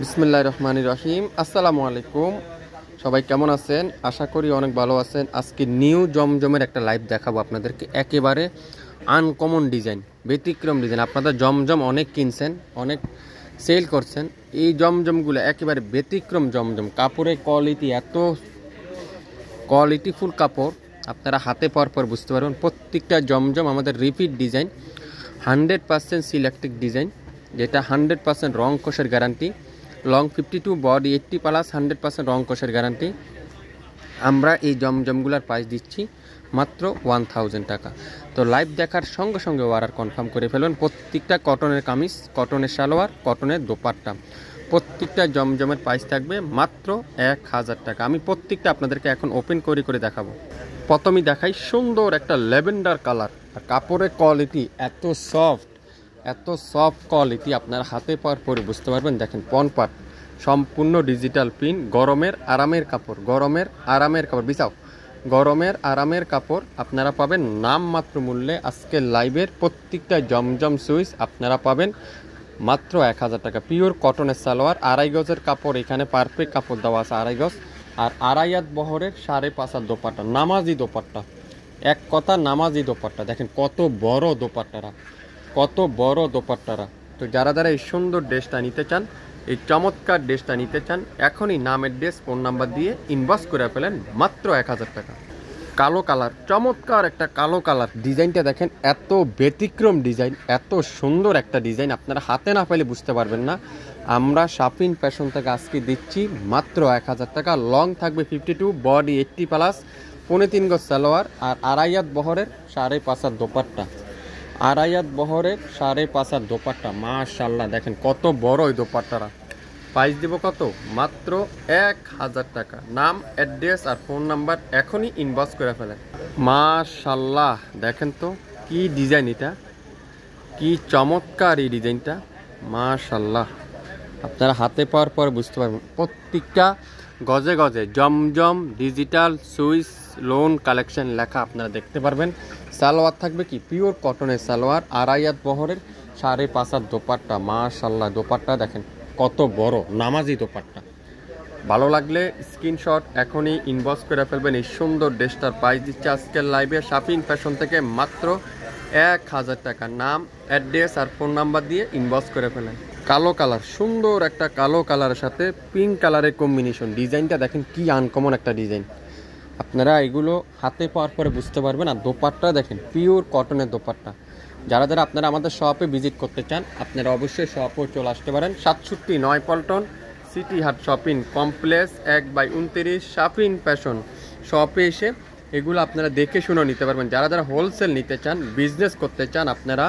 বিসমিল্লাহির রহমানির রহিম। আসসালামু আলাইকুম। সবাই কেমন আছেন? আশা করি অনেক ভালো আছেন। আজকে নিউ জমজমের একটা লাইভ দেখাবো আপনাদেরকে। একেবারে আনকমন ডিজাইন, ব্যতিক্রম ডিজাইন। আপনারা জমজম অনেক কিনছেন, অনেক সেল করছেন। এই জমজমগুলো একেবারে ব্যতিক্রম জমজম। কাপড়ের কোয়ালিটি এত কোয়ালিটিফুল কাপড়, আপনারা হাতে পাওয়ার পর বুঝতে পারবেন। প্রত্যেকটা জমজম আমাদের রিপিট ডিজাইন, 100% সিলেক্টেড ডিজাইন, যেটা 100% রং কষের গ্যারান্টি। লং 52, বডি 80+, 100% রং কষের গ্যারান্টি। আমরা এই জমজমগুলোর প্রাইস দিচ্ছি মাত্র 1000 টাকা। তো লাইভ দেখার সঙ্গে সঙ্গে অর্ডার কনফার্ম করে ফেলবেন। প্রত্যেকটা কটনের কামিজ, কটনের সালোয়ার, কটনের দোপাট্টা, প্রত্যেকটা জমজমের প্রাইস থাকবে মাত্র 1000 টাকা। আমি প্রত্যেকটা আপনাদেরকে এখন ওপেন করে দেখাবো। প্রথমেই দেখাই সুন্দর একটা ল্যাভেন্ডার কালার। আর কাপড়ের কোয়ালিটি এত সফট কোয়ালিটি, আপনার হাতে পাওয়ার পরে বুঝতে পারবেন। দেখেন পনপাট, সম্পূর্ণ ডিজিটাল প্রিন্ট। গরমের আরামের কাপড়, বিছাও গরমের আরামের কাপড় আপনারা পাবেন নামমাত্র মূল্যে। আজকের লাইভের প্রত্যেকটা জমজম সুইচ আপনারা পাবেন মাত্র 1000 টাকা। পিওর কটনের সালোয়ার, 2.5 গজের কাপড়, এখানে পারফেক্ট কাপড় দেওয়া আছে 2.5 গজ। আর 2.5 হাত বহরের 5.5 দোপাট্টা, নামাজি দোপাট্টা, এক কথা নামাজি দোপাট্টা। দেখেন কত বড় দোপাট্টারা। তো যারা এই সুন্দর ড্রেসটা নিতে চান, এই চমৎকার ড্রেসটা নিতে চান, এখনই নামের ড্রেস ফোন নাম্বার দিয়ে ইনবক্স করে ফেলেন মাত্র 1000 টাকা। কালো কালার, চমৎকার একটা কালো কালার। ডিজাইনটা দেখেন, এত ব্যতিক্রম ডিজাইন, এত সুন্দর একটা ডিজাইন, আপনারা হাতে না পেলে বুঝতে পারবেন না। আমরা শাফিন ফ্যাশন থেকে আজকে দিচ্ছি মাত্র 1000 টাকা। লং থাকবে 52, বডি 80+, 3.5 গজ সালোয়ার, আর 2.5 হাত বহরের 5.5 হাত দোপাট্টা, 2.5 হাত বহরের 5.5 হাত দোপাট্টা। মাশাআল্লাহ, দেখেন কত বড় এই দোপাট্টারা। প্রাইস দিব কত? মাত্র 1000 টাকা। নাম, অ্যাড্রেস আর ফোন নাম্বার এখনই ইনবক্স করে ফেলেন। মাশাআল্লাহ, দেখেন তো কি ডিজাইন, এটা কি চমৎকার এই ডিজাইনটা। মাশাআল্লাহ, আপনারা হাতে পাওয়ার পর বুঝতে পারবেন। প্রত্যেকটা গজে গজে জমজম ডিজিটাল সুইচ লোন কালেকশন লেখা আপনারা দেখতে পারবেন। সালোয়ার থাকবে কি পিওর কটনের সালোয়ার, 2.5 হাত বহরের 5.5 হাত দোপাট্টা। মাশাআল্লাহ, দোপাট্টা দেখেন কত বড়, নামাজি দোপাট্টা। ভালো লাগলে স্ক্রিনশট এখনই ইনবক্স করে ফেলবেন। এই সুন্দর ড্রেসটার প্রাইস দিচ্ছে আজকের লাইভে শাফিন ফ্যাশন থেকে মাত্র 1000 টাকা। নাম, অ্যাড্রেস আর ফোন নাম্বার দিয়ে ইনবক্স করে ফেলেন। কালো কালার, সুন্দর একটা কালো কালারের সাথে পিঙ্ক কালারের কম্বিনেশন। ডিজাইনটা দেখেন কি আনকমন একটা ডিজাইন, আপনারা এগুলো হাতে পাওয়ার পরে বুঝতে পারবেন। আর দোপাট্টা দেখেন পিওর কটনের দোপাট্টা। যারা আপনারা আমাদের শপে ভিজিট করতে চান, আপনারা অবশ্যই শপে চলে আসতে পারেন। 67 পল্টন সিটি হাট শপিং কমপ্লেক্স 1/29 শাফিন ফ্যাশন শপে এসে এগুলো আপনারা দেখে শুনে নিতে পারবেন। যারা হোলসেল নিতে চান, বিজনেস করতে চান, আপনারা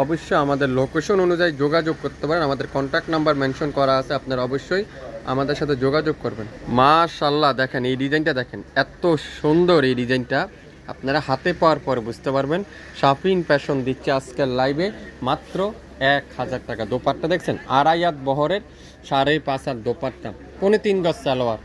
অবশ্যই আমাদের লোকেশন অনুযায়ী যোগাযোগ করতে পারেন। আমাদের কন্ট্যাক্ট নাম্বার মেনশন করা আছে, আপনারা অবশ্যই আমাদের সাথে যোগাযোগ করবেন। মাশাআল্লাহ, দেখেন এই ডিজাইনটা, দেখেন এত সুন্দর এই ডিজাইনটা, আপনারা হাতে পাওয়ার পর বুঝতে পারবেন। শাফিন ফ্যাশন দিচ্ছে আজকের লাইভে মাত্র 1000 টাকা। দোপাট্টা দেখছেন, 2.5 হাত বহরের 5.5 হাত দোপাট্টা, 3.5 গজ salwar,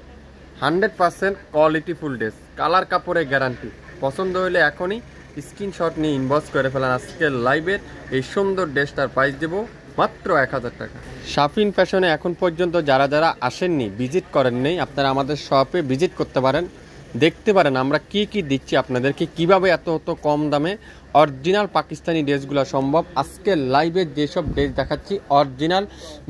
100% quality full dress, colour কাপড়ের গ্যারান্টি। পছন্দ হলে এখনই স্ক্রিনশট নিয়ে ইনবক্স করে ফেলেন। আজকের লাইভের এই সুন্দর ড্রেসটার প্রাইস দেব মাত্র 1000 টাকা। শাফিন ফ্যাশনে এখন পর্যন্ত যারা আসেননি, ভিজিট করেননি, আপনারা আমাদের শপে ভিজিট করতে পারেন, দেখতে পারেন আমরা কি দিচ্ছি আপনাদেরকে, কিভাবে এত কম দামে অরিজিনাল পাকিস্তানি ড্রেসগুলো সম্ভব। আজকে লাইভে যেসব ড্রেস দেখাচ্ছি অরিজিনাল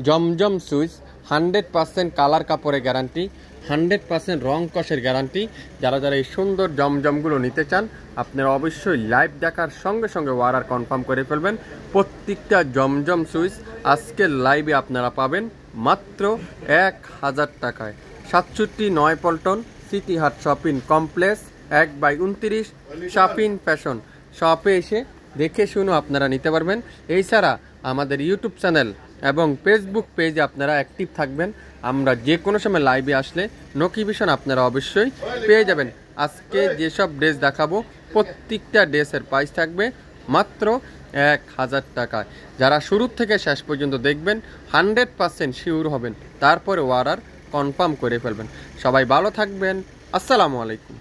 জমজম সুইচ, 100% কালার কাপড়ের গ্যারান্টি, 100% রং কষের গ্যারান্টি। যারা এই সুন্দর জমজমগুলো নিতে চান, আপনারা অবশ্যই লাইভ দেখার সঙ্গে সঙ্গে অর্ডার কনফার্ম করে ফেলবেন। প্রত্যেকটা জমজম সুইচ আজকের লাইভে আপনারা পাবেন মাত্র 1000 টাকায়। 67 পল্টন সিটি হাট শপিং কমপ্লেক্স 1/29 শাফিন ফ্যাশন শপে এসে দেখে শুনে আপনারা নিতে পারবেন। এছাড়া আমাদের ইউটিউব চ্যানেল এবং ফেসবুক পেজে আপনারা অ্যাক্টিভ থাকবেন। আমরা যে কোনো সময় লাইভে আসলে নোটিফিকেশন আপনারা অবশ্যই পেয়ে যাবেন। আজকে যেসব ড্রেস দেখাবো প্রত্যেকটা ড্রেসের প্রাইস থাকবে মাত্র 1000 টাকায়। যারা শুরু থেকে শেষ পর্যন্ত দেখবেন 100% শিওর হবেন, তারপরে অর্ডার কনফার্ম করে ফেলবেন। সবাই ভালো থাকবেন। আসসালামু আলাইকুম।